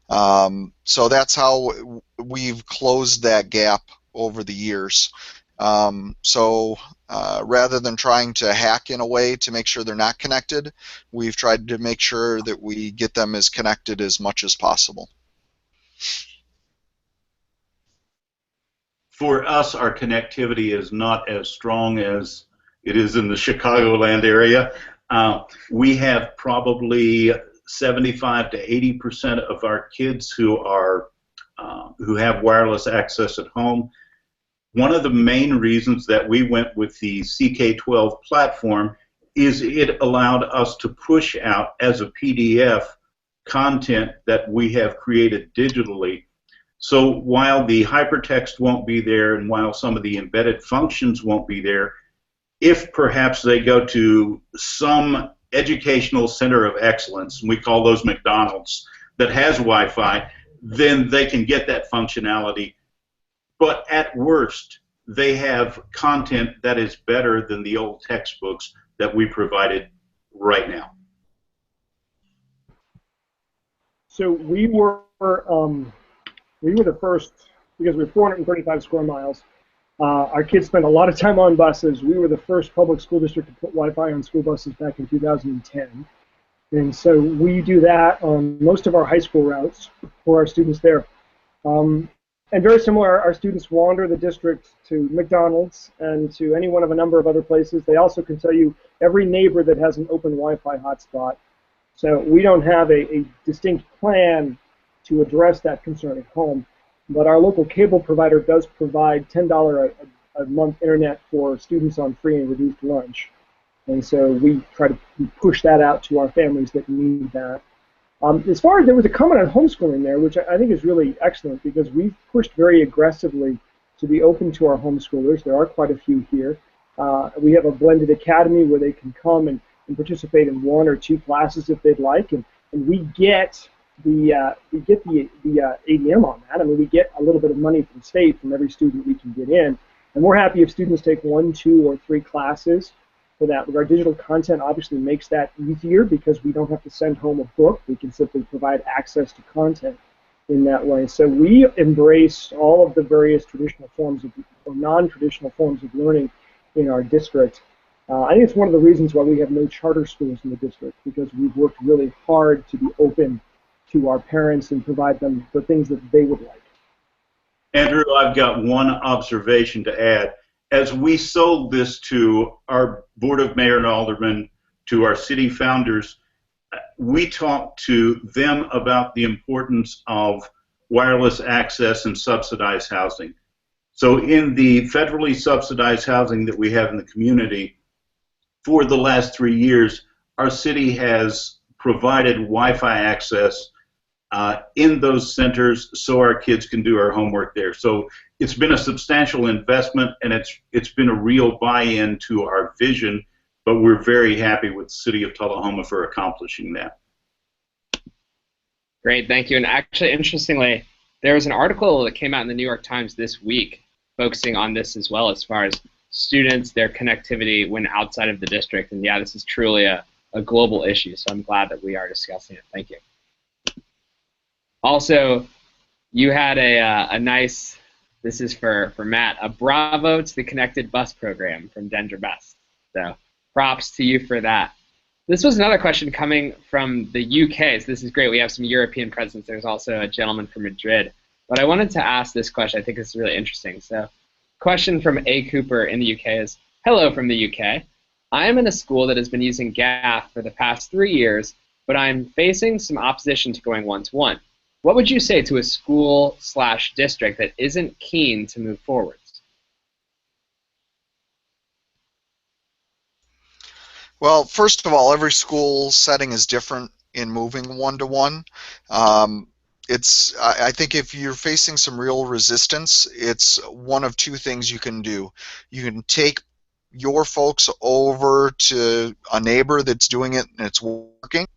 So that's how we've closed that gap over the years. Rather than trying to hack in a way to make sure they're not connected, we've tried to make sure that we get them as connected as much as possible. For us, our connectivity is not as strong as it is in the Chicagoland area. We have probably 75 to 80% of our kids who have wireless access at home. One of the main reasons that we went with the CK12 platform is it allowed us to push out as a PDF content that we have created digitally. So while the hypertext won't be there and while some of the embedded functions won't be there, if perhaps they go to some educational center of excellence, and we call those McDonald's, that has Wi-Fi, then they can get that functionality. But at worst, they have content that is better than the old textbooks that we provided right now. So we were the first, because we're 435 square miles. Our kids spend a lot of time on buses. We were the first public school district to put Wi-Fi on school buses back in 2010. And so we do that on most of our high school routes for our students there. And very similar, our students wander the district to McDonald's and to any one of a number of other places. They also can tell you every neighbor that has an open Wi-Fi hotspot. So we don't have a distinct plan to address that concern at home, but our local cable provider does provide $10 a month internet for students on free and reduced lunch. And so we try to push that out to our families that need that. As far as there was a comment on homeschooling there, which I think is really excellent because we've pushed very aggressively to be open to our homeschoolers. There are quite a few here. We have a blended academy where they can come and participate in 1 or 2 classes if they'd like, and we get the ADM on that. I mean, we get a little bit of money from the state from every student we can get in, and we're happy if students take 1, 2, or 3 classes for that. But our digital content obviously makes that easier because we don't have to send home a book. We can simply provide access to content in that way. So we embrace all of the various traditional forms of, or non-traditional forms of learning in our district. I think it's one of the reasons why we have no charter schools in the district, because we've worked really hard to be open to our parents and provide them the things that they would like. Andrew, I've got one observation to add. As we sold this to our Board of Mayor and Aldermen, to our city founders, we talked to them about the importance of wireless access and subsidized housing. So in the federally subsidized housing that we have in the community, for the last 3 years, our city has provided Wi-Fi access in those centers so our kids can do our homework there. So it's been a substantial investment, and it's been a real buy-in to our vision, but we're very happy with the City of Tullahoma for accomplishing that. Great, thank you. And actually, interestingly, there was an article that came out in the New York Times this week focusing on this as well, as far as students, their connectivity when outside of the district. And yeah, this is truly a global issue, so I'm glad that we are discussing it. Thank you. Also, you had a nice, this is for Matt, a bravo to the Connected Bus program from Denver Best. So props to you for that. This was another question coming from the UK, so this is great. We have some European presence. There's also a gentleman from Madrid. But I wanted to ask this question. I think it's really interesting. So question from A. Cooper in the UK is, hello from the UK. I am in a school that has been using GAF for the past 3 years, but I'm facing some opposition to going one-to-one. What would you say to a school/district that isn't keen to move forwards? Well, first of all, every school setting is different in moving one-to-one. I think if you're facing some real resistance, it's one of 2 things you can do. You can take your folks over to a neighbor that's doing it and it's working,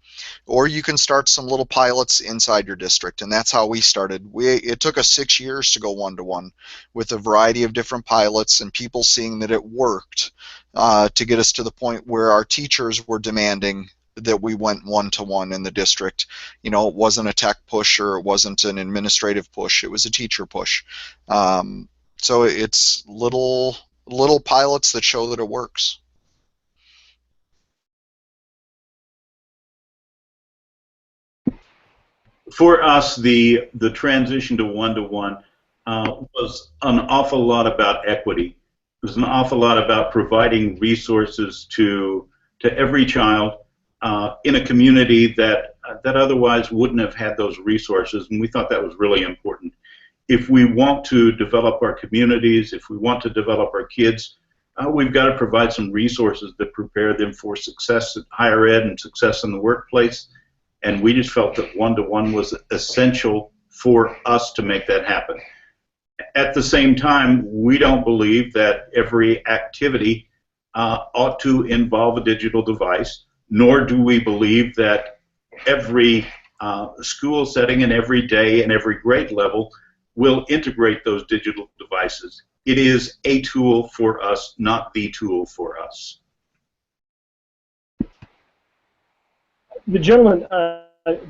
or you can start some little pilots inside your district, and that's how we started. It took us 6 years to go one-to-one with a variety of different pilots and people seeing that it worked to get us to the point where our teachers were demanding that we went one-to-one in the district. You know, it wasn't a tech push or it wasn't an administrative push, it was a teacher push. So it's little pilots that show that it works. For us, the transition to one-to-one was an awful lot about equity. It was an awful lot about providing resources to every child in a community that otherwise wouldn't have had those resources, and we thought that was really important. If we want to develop our communities, if we want to develop our kids, we've got to provide some resources that prepare them for success at higher ed and success in the workplace. And we just felt that one-to-one was essential for us to make that happen. At the same time, we don't believe that every activity ought to involve a digital device, nor do we believe that every school setting and every day and every grade level will integrate those digital devices. It is a tool for us, not the tool for us. The gentlemen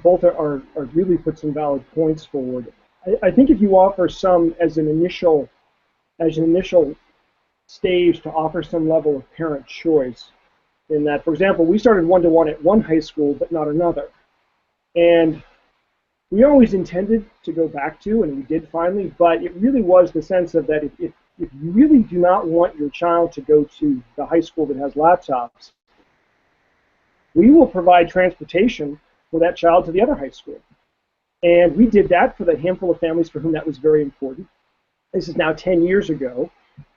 both are really put some valid points forward. I think if you offer some as an initial stage to offer some level of parent choice, in that, for example, we started one-to-one at one high school but not another, and we always intended to go back to, and we did finally, but it really was the sense of that if you really do not want your child to go to the high school that has laptops, we will provide transportation for that child to the other high school. And we did that for the handful of families for whom that was very important. This is now 10 years ago.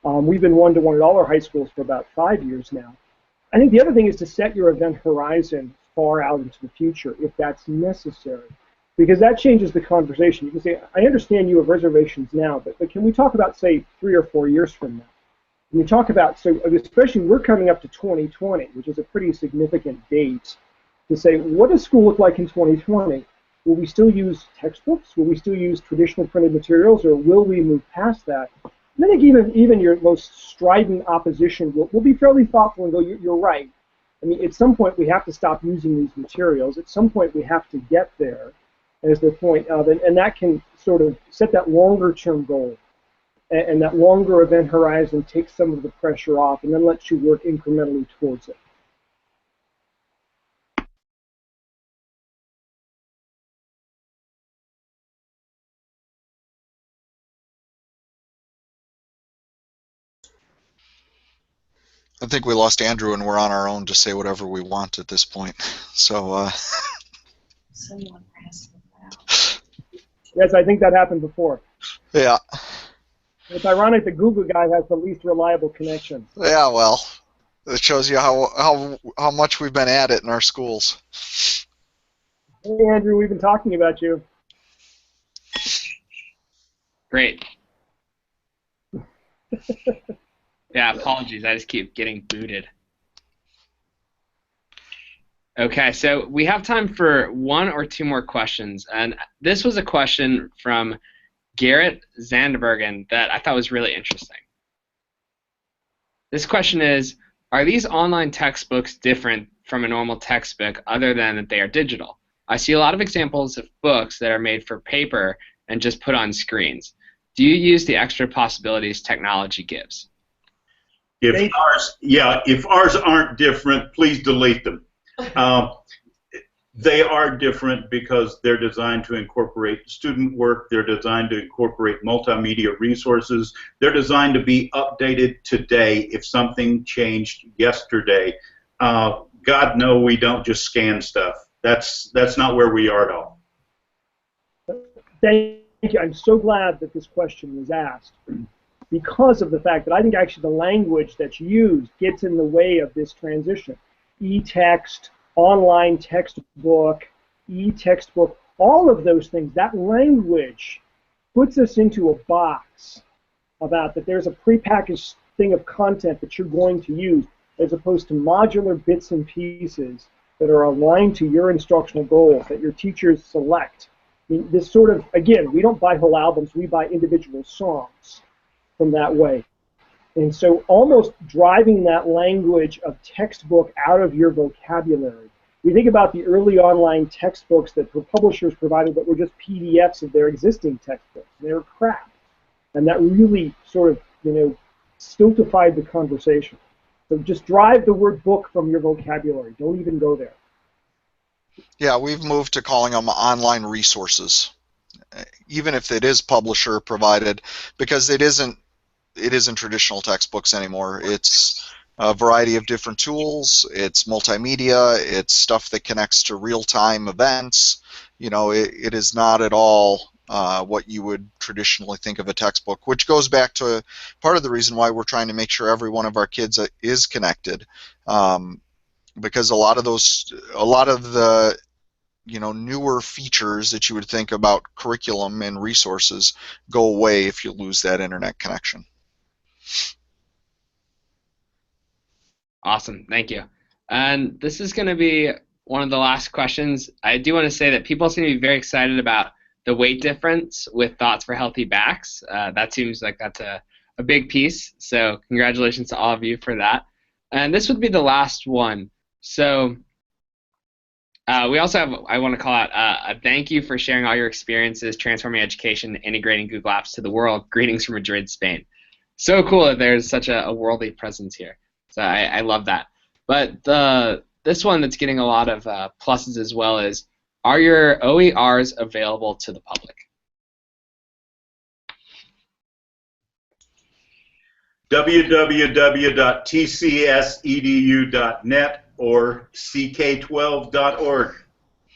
We've been one-to-one at all our high schools for about 5 years now. I think the other thing is to set your event horizon far out into the future if that's necessary, because that changes the conversation. You can say, I understand you have reservations now, but can we talk about, say, 3 or 4 years from now? When we talk about, so especially we're coming up to 2020, which is a pretty significant date, to say, what does school look like in 2020? Will we still use textbooks? Will we still use traditional printed materials, or will we move past that? And I think even your most strident opposition will be fairly thoughtful and go, you're right. I mean, at some point we have to stop using these materials. At some point we have to get there, as the point of, and that can sort of set that longer-term goal. And that longer event horizon takes some of the pressure off and then lets you work incrementally towards it. I think we lost Andrew, and we're on our own to say whatever we want at this point. So. Someone asked me that. Yes, I think that happened before. Yeah. It's ironic the Google guy has the least reliable connection. Yeah, well, it shows you how much we've been at it in our schools. Hey, Andrew, we've been talking about you. Great. Yeah, apologies. I just keep getting booted. Okay, so we have time for 1 or 2 more questions. And this was a question from Garrett Zandbergen that I thought was really interesting. This question is, are these online textbooks different from a normal textbook other than that they are digital? I see a lot of examples of books that are made for paper and just put on screens. Do you use the extra possibilities technology gives? If ours aren't different, please delete them. They are different because they're designed to incorporate student work. They're designed to incorporate multimedia resources. They're designed to be updated today if something changed yesterday. God, no, we don't just scan stuff. That's not where we are at all. Thank you. I'm so glad that this question was asked, because of the fact that I think actually the language that's used gets in the way of this transition. E-text, online textbook, e-textbook, all of those things, that language puts us into a box about that there's a prepackaged thing of content that you're going to use, as opposed to modular bits and pieces that are aligned to your instructional goals that your teachers select. I mean, this sort of, again, we don't buy whole albums, we buy individual songs from that way. And so almost driving that language of textbook out of your vocabulary. We think about the early online textbooks that the publishers provided that were just PDFs of their existing textbooks. They were crap. And that really sort of, stultified the conversation. So just drive the word book from your vocabulary. Don't even go there. Yeah, we've moved to calling them online resources, even if it is publisher provided, because it isn't traditional textbooks anymore. It's a variety of different tools. It's multimedia. It's stuff that connects to real-time events. It is not at all what you would traditionally think of a textbook, which goes back to part of the reason why we're trying to make sure every one of our kids is connected, because a lot of the newer features that you would think about curriculum and resources go away if you lose that internet connection. Awesome, thank you. And this is going to be one of the last questions. I do want to say that people seem to be very excited about the weight difference with Thoughts for Healthy Backs. That seems like that's a a big piece. So congratulations to all of you for that. And this would be the last one. So we also have, I want to call out a thank you for sharing all your experiences transforming education, integrating Google Apps to the world. Greetings from Madrid, Spain. So cool that there's such a worldly presence here. So I love that. But this one that's getting a lot of pluses as well is, are your OERs available to the public? www.tcsedu.net or ck12.org.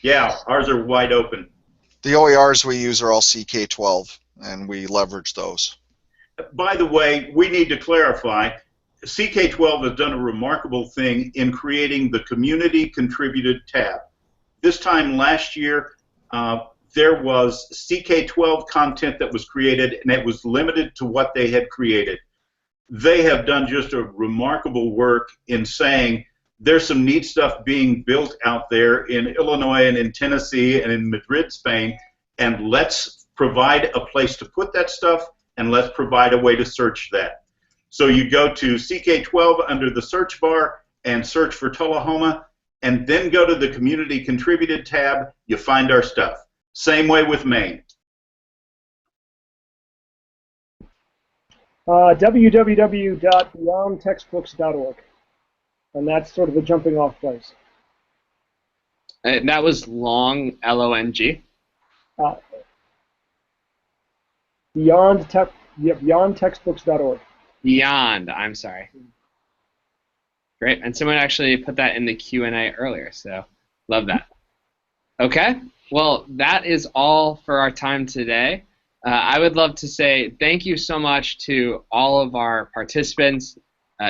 Yeah, ours are wide open. The OERs we use are all CK12, and we leverage those. By the way, we need to clarify, CK12 has done a remarkable thing in creating the community contributed tab. This time last year, there was CK12 content that was created, and it was limited to what they had created. They have done just a remarkable work in saying there's some neat stuff being built out there in Illinois and in Tennessee and in Madrid, Spain, and let's provide a place to put that stuff, and let's provide a way to search that. So you go to CK12 under the search bar and search for Tullahoma, and then go to the Community Contributed tab. You find our stuff. Same way with Maine. www.beyondtextbooks.org, and that's sort of the jumping off place. And that was long, L-O-N-G. Beyondtextbooks.org. Beyond, I'm sorry. Great, and someone actually put that in the Q&A earlier, so love that. Okay, well, that is all for our time today. I would love to say thank you so much to all of our participants.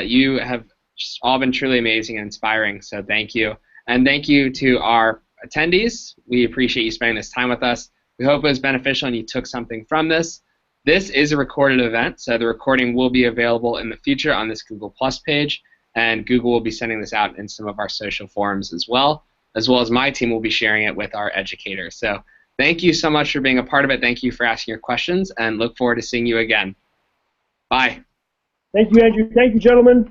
You have just all been truly amazing and inspiring, so thank you. And thank you to our attendees. We appreciate you spending this time with us. We hope it was beneficial and you took something from this. This is a recorded event, so the recording will be available in the future on this Google Plus page, and Google will be sending this out in some of our social forums as well as my team will be sharing it with our educators. So thank you so much for being a part of it. Thank you for asking your questions, and look forward to seeing you again. Bye. Thank you, Andrew. Thank you, gentlemen.